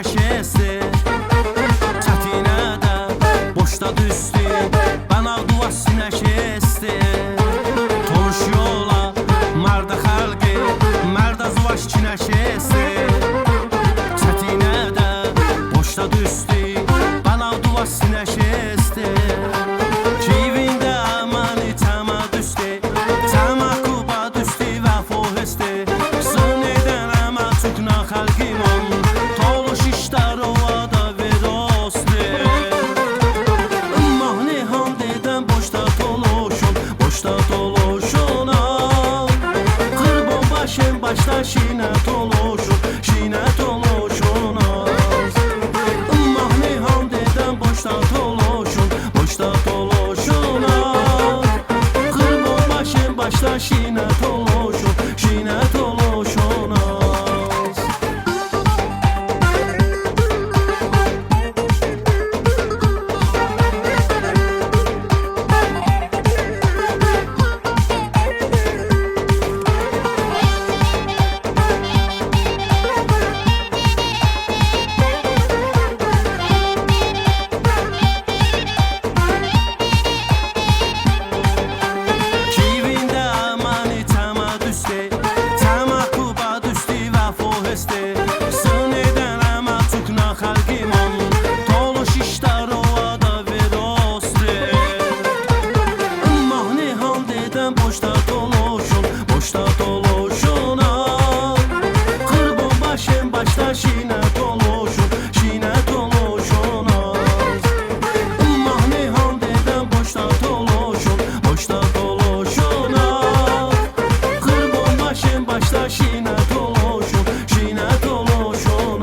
neşesi. Çətinə də boşda düşdü, bana duası neşesi. Tonuş yola marda xalqi, marda zuvaş ki neşesi. Çətinə də boşda düşdü, bana duası neşesi. Kivində amani tama düşdü, tama kuba düşdü və fohesti. Sın edən ama tukna xalqimon, toluş işlər ovada verosti. Mahni ham dedən boşda toluşun, boşda toluşun. Qırbon başın başda şinə toluşun, şinə toluşun. Mahni ham dedən boşda toluşun, boşda toluşun. Qırbon başın başda şinə toluşun, şinə toluşun. Kivində amani tama düşdü, tama kuba düşdü və fohesti. Sın edən ama tukna xalqimon, toluş işlər ovada verosti. Mahni ham dedən boşda toluşun, boşda toluşun. Qırbon başın başda şinə toluşun, şinə toluşun. Mahni ham dedən boşda toluşun, boşda toluşun. Qırbon başın başda şinə toluşun, şinə toluşun.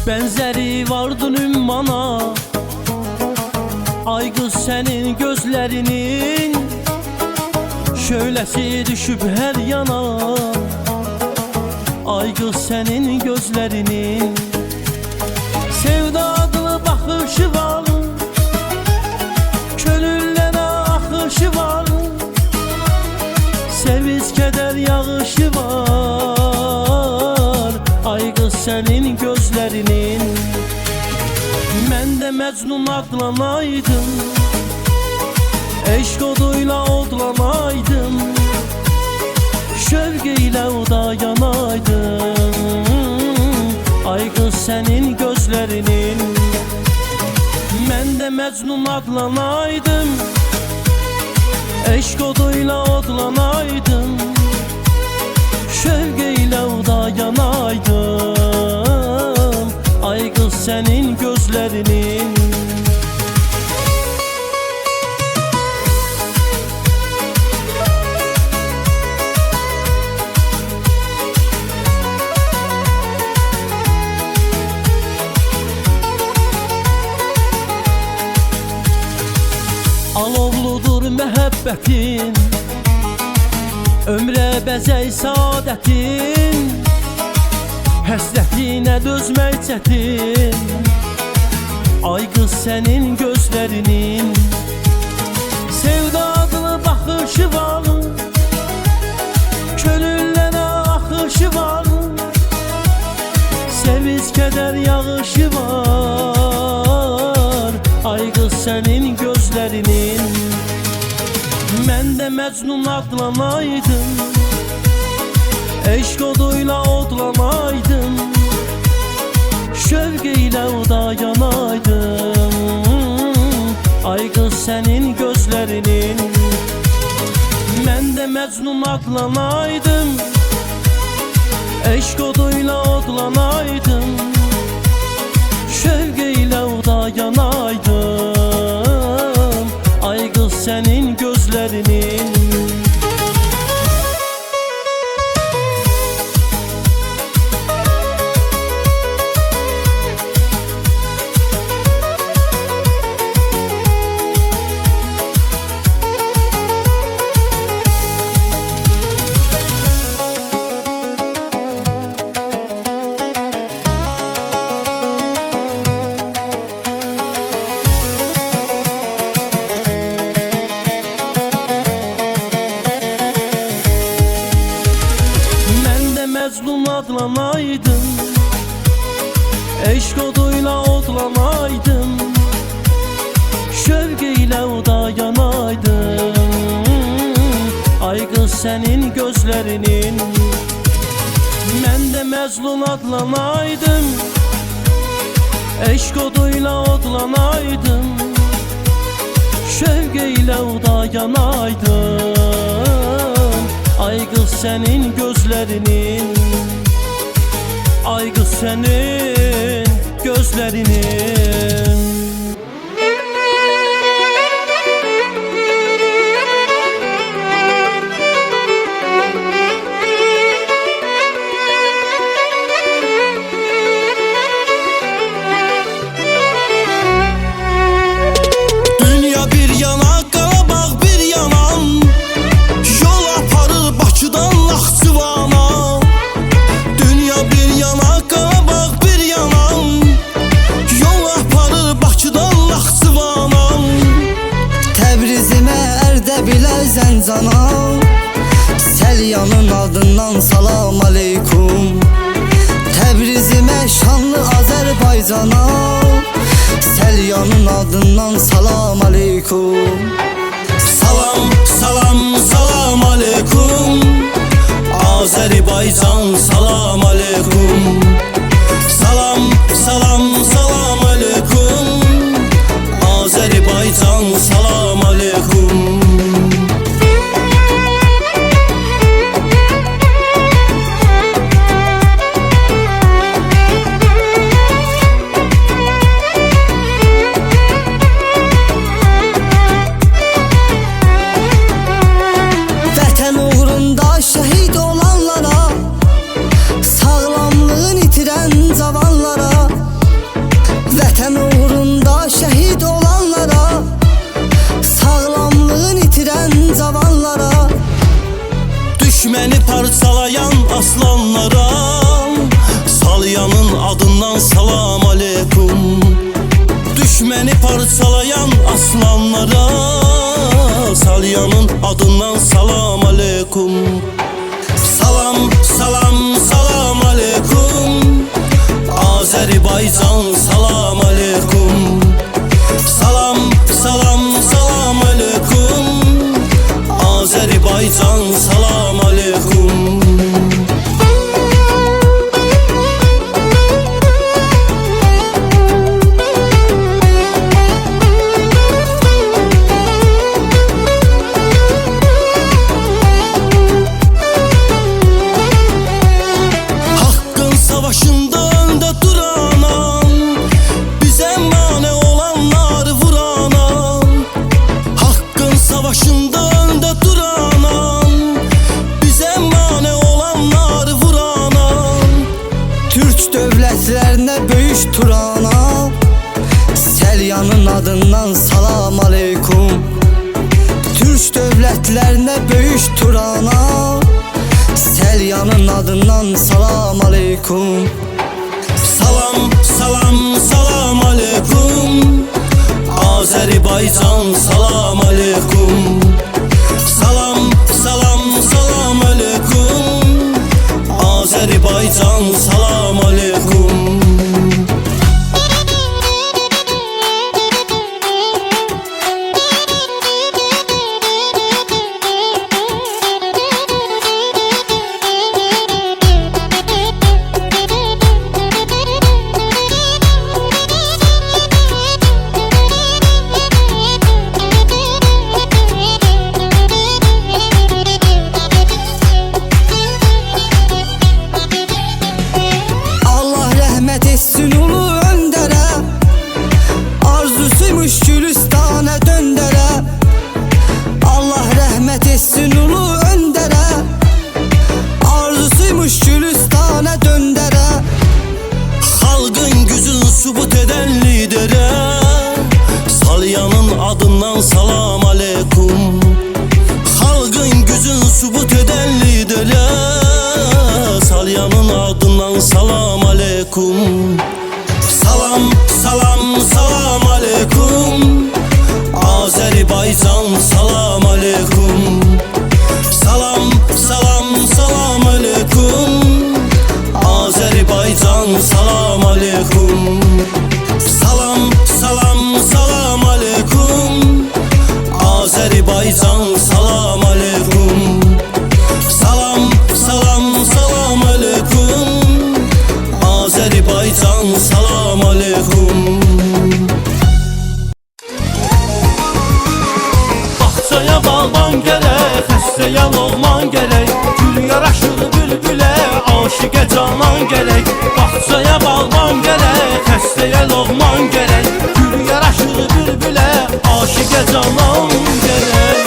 Benzeri vardın ümmana, ay kız senin gözlerinin. Şöylesi düşüp her yana, ay kız senin gözlerinin. Sevdalı bakışı var, könüllere akışı var. Seviz keder yağışı var, ay kız senin gözlerinin. Mən də Məcnun adlanaydım, eşq oduyla odlanaydım, şövq ilə oda yanaydım, ay qız sənin gözlərinin. Mən də Məcnun adlanaydım, eşq oduyla odlanaydım, şövq ilə oda yanaydım, ay qız sənin gözlərinin. Alovludur məhəbbətin, ömrə bəzək saadətin. Həsrətinə dözmək çətin, ay qız sənin gözlərinin. Sevdalı baxışı var, könüllərə axışı var. Seviz kədər yağışı var, ay qız sənin gözlərinin. Mən də Məcnun adlanaydım, eşq oduyla odlanaydım, şövq ilə oda yanaydım, ay qız sənin gözlərinin. Mən də Məcnun adlanaydım, eşq oduyla odlanaydım, şövq ilə oda yanaydım, ay qız sənin gözlərinin. Məzlum adlanaydım, eşq oduyla odlanaydım, şövq ilə oda yanaydım. Ay qız sənin gözlərinin, mən də məzlum adlanaydım, eşq oduyla odlanaydım, şövq ilə oda yanaydım. Ay qız sənin gözlərinin, ay qız sənin gözlərinin. Dünya bir yana, Qarabağ bir yanam, yol aparır Bakıdan Naxçıvana. Dünya bir yana, Qarabağ bir yanam, yol aparır Bakıdan Naxçıvana. Təbrizimə, Ərdəbilə, Zəncana, Səlyanın adından salam aleykum. Təbrizimə, şanlı Azərbaycana, Səlyanın adından salam aleykum. Salam, salam, salam aleykum, Azərbaycan salam aleykum. Salam, salam, salam aleykum, Azərbaycan salam aleykum. Vətən uğrunda şəhid olanlara, sağlamlığını itirən cavanlara. Vətən uğrunda şəhid olanlara, sağlamlığını itirən cavanlara. Düşməni parçalayan aslanlara, Salyanın adından salam aleykum. Düşməni parçalayan aslanlara, Salyanın adından salam aleykum. Salam, salam, salam aleykum, Azərbaycan salam aleykum. Salam, salam, salam aleykum, Azərbaycan salam aleykum. Haqqın savaşında öndə duranam, bizə mane olanları vuranam. Haqqın savaşında öndə duranam, bizə mane olanları vuranam. Türk dövlətlərinə böyük turana, Səlyanın adından salam aleykum. Türk dövlətlərinə böyük turana, Səlyanın adından salam aleykum. Salam, salam, salam aleykum, Azərbaycan salam aleykum. Salam, salam, salam aleykum, Azərbaycan salam aleykum. Allah rəhmət etsin ulu öndərə, arzusuymuş Gülüstanə döndərə. Allah rəhmət etsin ulu öndərə, arzusuymuş Gülüstanə döndərə. Xalqın gücünü sübut edən liderə, Salyanın adından salam aleykum. Xalqın gücünü sübut edən liderə, Salyanın adından salam aleykum. Salam, salam, salam aleykum, Azərbaycan salam aleykum. Salam, salam, salam aleykum, aşıqə canan gərək.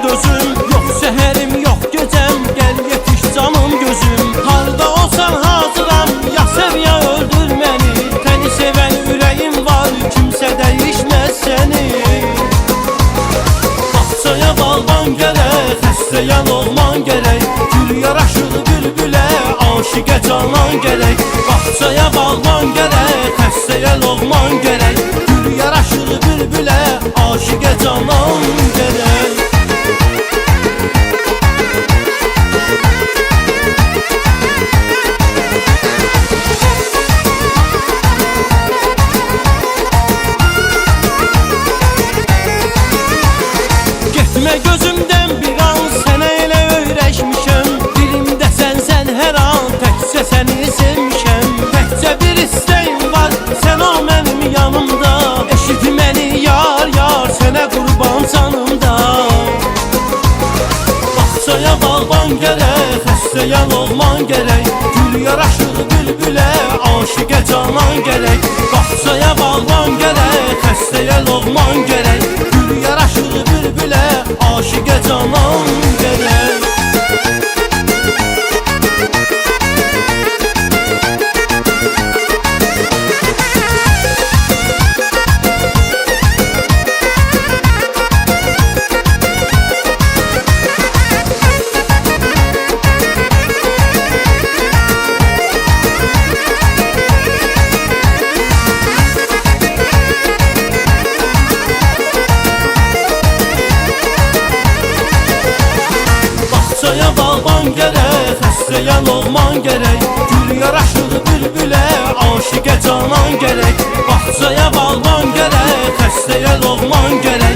Dözüm, yox səhərim, yox gecəm, gəl yetiş canım gözüm. Harda olsan hazıram, ya sev ya öldür məni. Təni sevən ürəyim var, kimsə dəyişməz səni. Baxçaya bağban gərək, xəstəyən olman gərək. Gül yaraşır bülbülə, aşiqə canan gərək. Baxçaya bağban gərək, xəstəyən olman gərək. Gül yaraşır bülbülə, aşiqə canan gərək. Gözümdən bir an sənə elə öyrəşmişəm. Dilimdə sən hər an, təkcə səni sevmişəm. Təkcə bir istəyim var, sən ol mənim yanımda. Eşit məni yar, yar, sənə qurban canımda. Baxçaya bağban gərək, xəstəyən olman gərək. Gül yaraşır bülbülə, aşiqə canan gərək. Baxçaya bağban gərək, xəstəyən olman gərək. Gül yaraşır bülbülə, aşiqə canan gərək. Baxçaya bağban gərək, xəstəyən olman gərək. Gül yaraşır bülbülə, aşiqə canan gərək. Baxçaya bağban gərək, xəstəyən olman gərək.